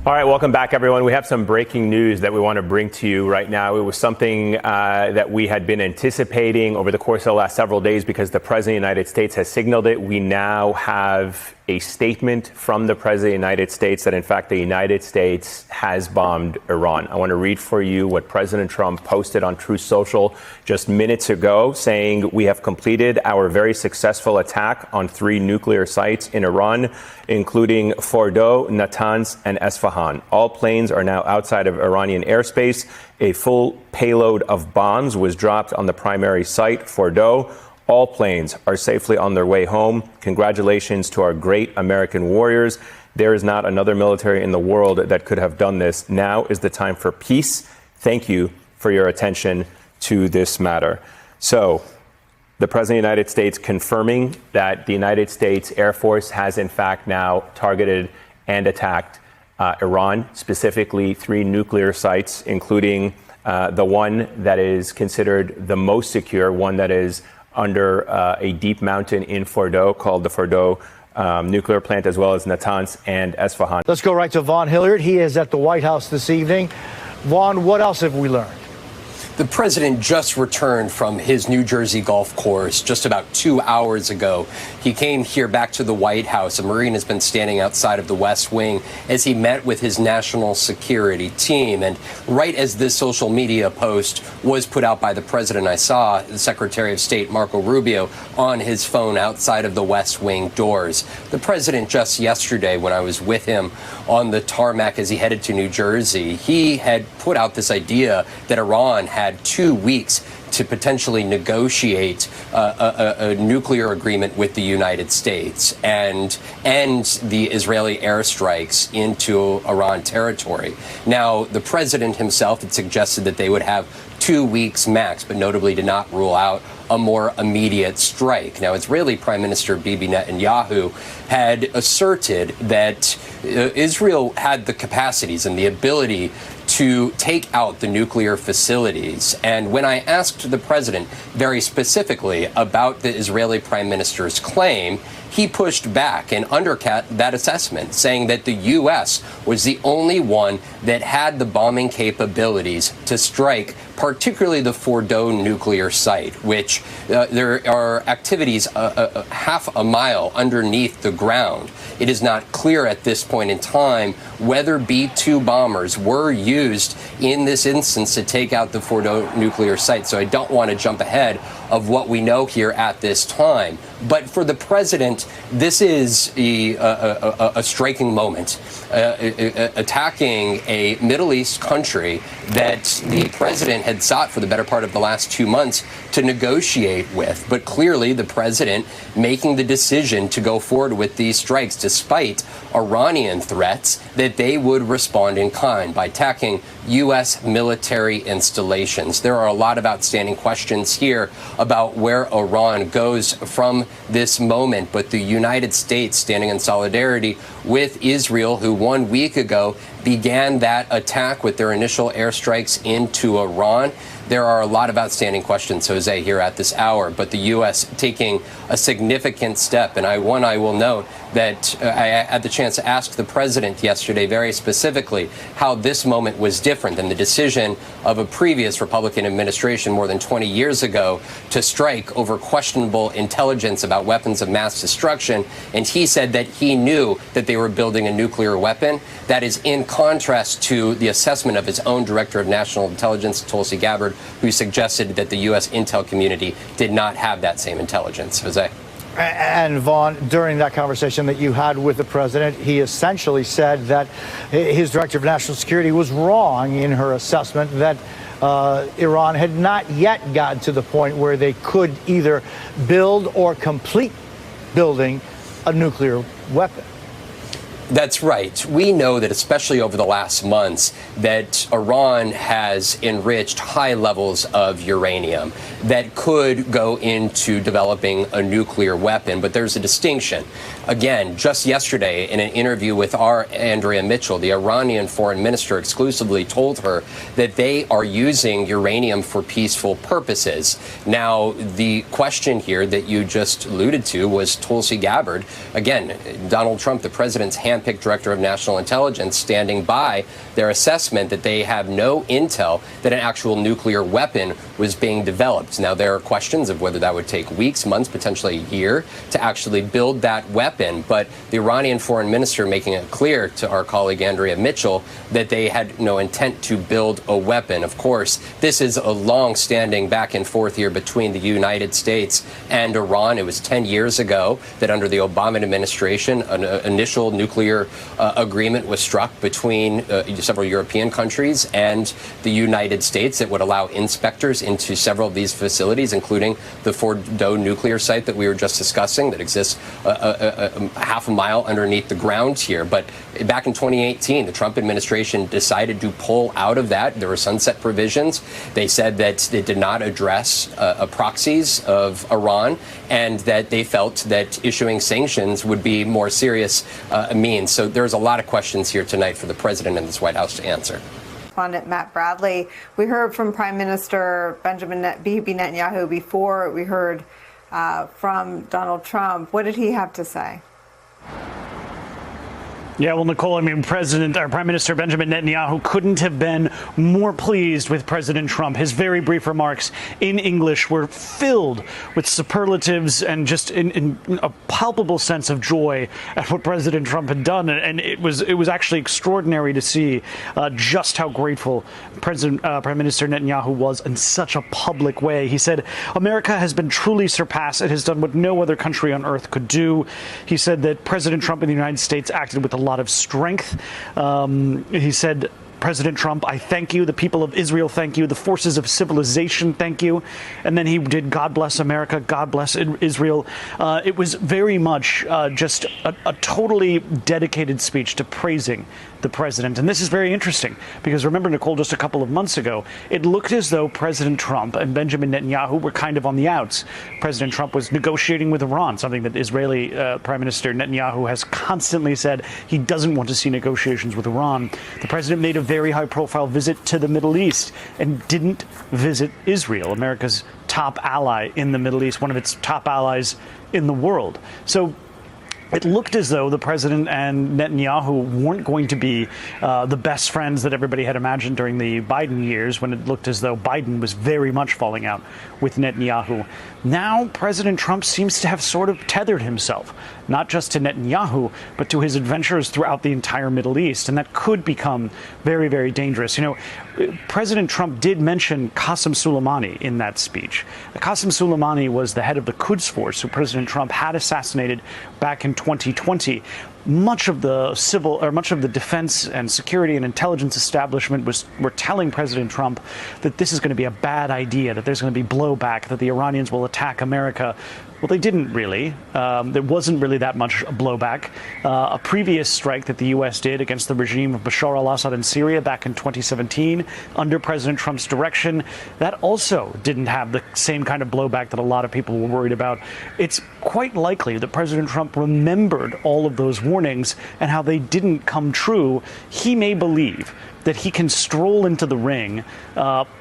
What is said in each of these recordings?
All right, welcome back, everyone. We have some breaking news that we want to bring to you right now. It was something that we had been anticipating over the course of the last several days because the President of the United States has signaled it. We now have a statement from the President of the United States that, in fact, the United States has bombed Iran. I want to read for you what President Trump posted on Truth Social just minutes ago, saying, "We have completed our very successful attack on 3 nuclear sites in Iran, including Fordow, Natanz, and Esfahan. All planes are now outside of Iranian airspace. A full payload of bombs was dropped on the primary site, Fordow. All planes are safely on their way home. Congratulations to our great American warriors. There is not another military in the world that could have done this. Now is the time for peace. Thank you for your attention to this matter." So, the President of the United States confirming that the United States Air Force has, in fact, now targeted and attacked Iran, specifically 3 nuclear sites, including the one that is considered the most secure, one that is under a deep mountain in Fordow called the Fordow nuclear plant, as well as Natanz and Esfahan. Let's go right to Vaughn Hilliard. He is at the White House this evening. Vaughn, what else have we learned? The president just returned from his New Jersey golf course just about 2 hours ago. He came here back to the White House. A Marine has been standing outside of the West Wing as he met with his national security team. And right as this social media post was put out by the president, I saw the Secretary of State Marco Rubio on his phone outside of the West Wing doors. The president just yesterday, when I was with him on the tarmac as he headed to New Jersey, he had put out this idea that Iran had 2 weeks to potentially negotiate a nuclear agreement with the United States and end the Israeli airstrikes into Iran territory. Now, the president himself had suggested that they would have 2 weeks max, but notably did not rule out a more immediate strike. Now, Israeli Prime Minister Bibi Netanyahu had asserted that Israel had the capacities and the ability to take out the nuclear facilities. And when I asked the president very specifically about the Israeli prime minister's claim, he pushed back and undercut that assessment, saying that the U.S. was the only one that had the bombing capabilities to strike particularly the Fordow nuclear site, which there are activities half a mile underneath the ground. It is not clear at this point in time whether B-2 bombers were used in this instance to take out the Fordow nuclear site. So I don't want to jump ahead of what we know here at this time. But for the president, this is a striking moment, attacking a Middle East country that the president had sought for the better part of the last 2 months to negotiate with. But clearly, the president making the decision to go forward with these strikes, despite Iranian threats that they would respond in kind by attacking U.S. military installations. There are a lot of outstanding questions here about where Iran goes from this moment, but the United States standing in solidarity with Israel, who 1 week ago began that attack with their initial airstrikes into Iran. There are a lot of outstanding questions, Jose, here at this hour, but the U.S. taking a significant step. And I will note that I had the chance to ask the president yesterday very specifically how this moment was different than the decision of a previous Republican administration more than 20 years ago to strike over questionable intelligence about weapons of mass destruction. And he said that he knew that they were building a nuclear weapon. That is in contrast to the assessment of his own director of national intelligence, Tulsi Gabbard, who suggested that the U.S. intel community did not have that same intelligence. Jose. And Vaughn, during that conversation that you had with the president, he essentially said that his director of national security was wrong in her assessment that Iran had not yet gotten to the point where they could either build or complete building a nuclear weapon. That's right. We know that, especially over the last months, that Iran has enriched high levels of uranium that could go into developing a nuclear weapon. But there's a distinction. again, just yesterday in an interview with our Andrea Mitchell, the Iranian foreign minister exclusively told her that they are using uranium for peaceful purposes. Now, the question here that you just alluded to was Tulsi Gabbard. Again, Donald Trump, the president's handpicked director of national intelligence, standing by their assessment that they have no intel that an actual nuclear weapon was being developed. Now, there are questions of whether that would take weeks, months, potentially a year to actually build that weapon. But the Iranian foreign minister making it clear to our colleague Andrea Mitchell that they had no intent to build a weapon. Of course, this is a long-standing back and forth here between the United States and Iran. It was 10 years ago that under the Obama administration, an initial nuclear agreement was struck between several European countries and the United States that would allow inspectors into several of these facilities, including the Fordo nuclear site that we were just discussing that exists half a mile underneath the ground here. But back in 2018, the Trump administration decided to pull out of that. There were sunset provisions. They said that it did not address proxies of Iran and that they felt that issuing sanctions would be more serious means. So there's a lot of questions here tonight for the president and this White House to answer. Correspondent Matt Bradley. We heard from Prime Minister Bibi Netanyahu before we heard from Donald Trump. What did he have to say? Yeah, well, Nicole, I mean, Prime Minister Benjamin Netanyahu couldn't have been more pleased with President Trump. His very brief remarks in English were filled with superlatives and just in a palpable sense of joy at what President Trump had done. And it was actually extraordinary to see just how grateful Prime Minister Netanyahu was in such a public way. He said, America has been truly surpassed. It has done what no other country on earth could do. He said that President Trump in the United States acted with a lot of strength. He said, President Trump, I thank you. The people of Israel, thank you. The forces of civilization, thank you. And then he did God bless America, God bless Israel. It was very much just a totally dedicated speech to praising the president. And this is very interesting because remember, Nicole, just a couple of months ago, it looked as though President Trump and Benjamin Netanyahu were kind of on the outs. President Trump was negotiating with Iran, something that Israeli Prime Minister Netanyahu has constantly said he doesn't want to see negotiations with Iran. The president made a very high-profile visit to the Middle East and didn't visit Israel, America's top ally in the Middle East, one of its top allies in the world. So it looked as though the president and Netanyahu weren't going to be the best friends that everybody had imagined during the Biden years, when it looked as though Biden was very much falling out with Netanyahu. Now, President Trump seems to have sort of tethered himself, not just to Netanyahu, but to his adventures throughout the entire Middle East. And that could become very, very dangerous. You know, President Trump did mention Qasem Soleimani in that speech. Qasem Soleimani was the head of the Quds Force, who President Trump had assassinated back in 2020. Much of the defense and security and intelligence establishment were telling President Trump that this is going to be a bad idea, that there's going to be blowback, that the Iranians will attack America. Well, they didn't really. There wasn't really that much blowback. A previous strike that the U.S. did against the regime of Bashar al-Assad in Syria back in 2017 under President Trump's direction, that also didn't have the same kind of blowback that a lot of people were worried about. It's quite likely that President Trump remembered all of those warnings and how they didn't come true. He may believe that he can stroll into the ring,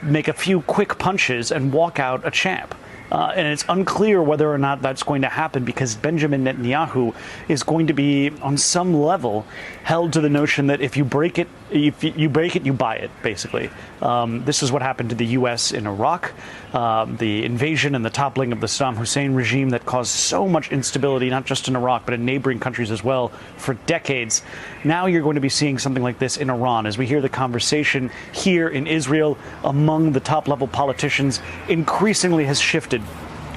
make a few quick punches, and walk out a champ. And it's unclear whether or not that's going to happen because Benjamin Netanyahu is going to be, on some level, held to the notion that if you break it, you buy it, basically. This is what happened to the U.S. in Iraq, the invasion and the toppling of the Saddam Hussein regime that caused so much instability, not just in Iraq, but in neighboring countries as well, for decades. Now you're going to be seeing something like this in Iran as we hear the conversation here in Israel among the top-level politicians increasingly has shifted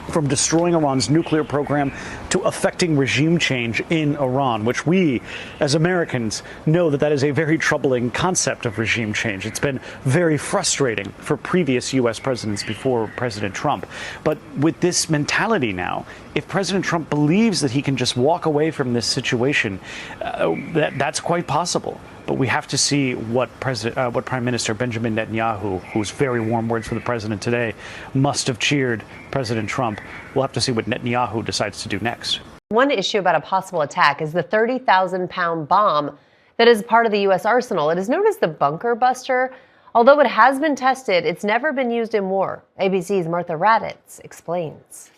from destroying Iran's nuclear program to affecting regime change in Iran, which we, as Americans, know that is a very troubling concept of regime change. It's been very frustrating for previous U.S. presidents before President Trump. But with this mentality now, if President Trump believes that he can just walk away from this situation, that's quite possible. But we have to see what Prime Minister Benjamin Netanyahu, whose very warm words for the president today, must have cheered President Trump. We'll have to see what Netanyahu decides to do next. One issue about a possible attack is the 30,000-pound bomb that is part of the U.S. arsenal. It is known as the Bunker Buster. Although it has been tested, it's never been used in war. ABC's Martha Raddatz explains.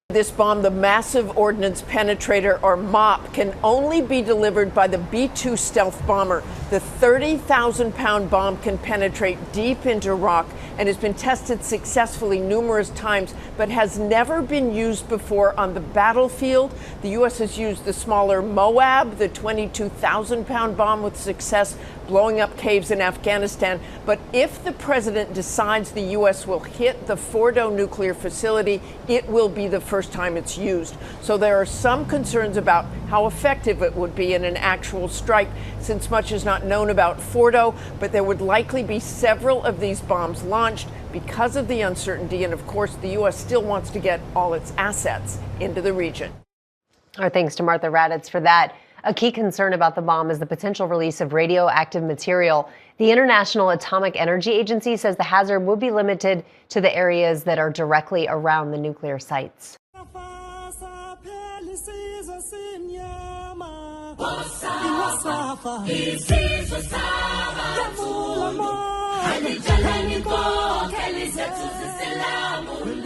This bomb, the Massive Ordnance Penetrator, or MOP, can only be delivered by the B-2 stealth bomber. The 30,000-pound bomb can penetrate deep into rock and has been tested successfully numerous times, but has never been used before on the battlefield. The U.S. has used the smaller Moab, the 22,000-pound bomb, with success, blowing up caves in Afghanistan. But if the president decides the U.S. will hit the Fordo nuclear facility, it will be the first time it's used. So there are some concerns about how effective it would be in an actual strike, since much is not known about Fordo, but there would likely be several of these bombs launched because of the uncertainty. And of course, the U.S. still wants to get all its assets into the region. Our thanks to Martha Raddatz for that. A key concern about the bomb is the potential release of radioactive material. The International Atomic Energy Agency says the hazard will be limited to the areas that are directly around the nuclear sites.